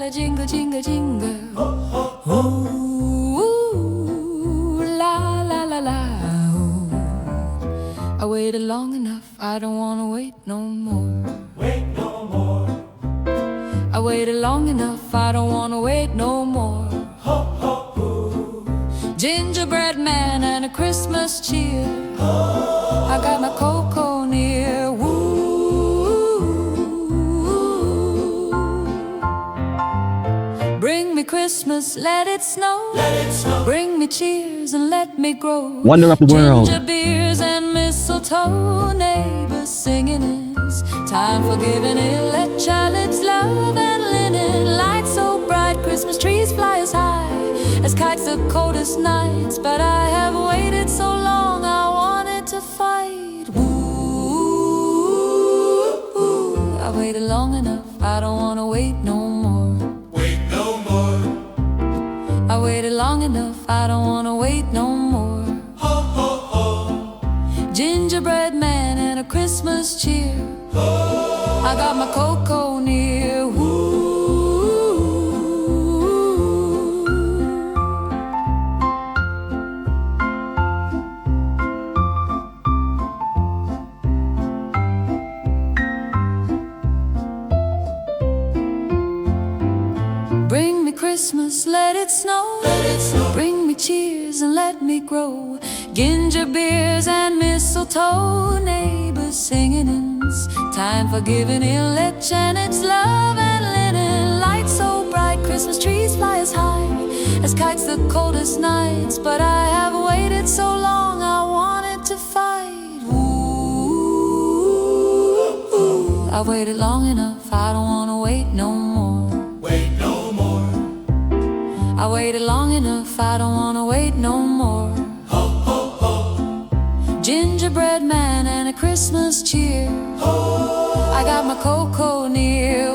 gotta jingle, jingle, jingle. Ooh, la, la, la, la. Ooh. I waited long enough, I don't wanna wait no more. Wait no more. I waited long enough, I don't wanna wait no more. Ho, ho, hoo. Gingerbread man and a Christmas cheer. Oh. I got my cocoa near. Woo. Bring me Christmas, let it snow. Let it snow. Bring me cheers and let me grow. Wonder of the world. Ginger beers and mistletoe, neighbors singing. It's time for giving it. Let childhood's love and linen lights so bright. Christmas trees fly as high as kites the coldest nights. But I have waited so long, I wanted to fight. Ooh, I waited long enough, I don't wanna wait no more. Wait no more. I waited long enough, I don't wanna wait no more. Ho, ho, ho. Gingerbread man and a Christmas cheer. Oh. I got my cocoa near. Woo. Bring me Christmas, let it snow. Let it snow. Bring me cheers and let me grow. Ginger beers and mistletoe, neighbors singing. It's time for giving in. Let Janet's love and linen lights so bright. Christmas trees fly as high as kites the coldest nights. But I have waited so long, I wanted to fight. Ooh, I waited long enough, I don't wanna wait no more. Wait no more. I waited long enough, I don't wanna wait no more. Ho, ho, ho. Gingerbread man and a Christmas cheer. Oh. I got my cocoa near.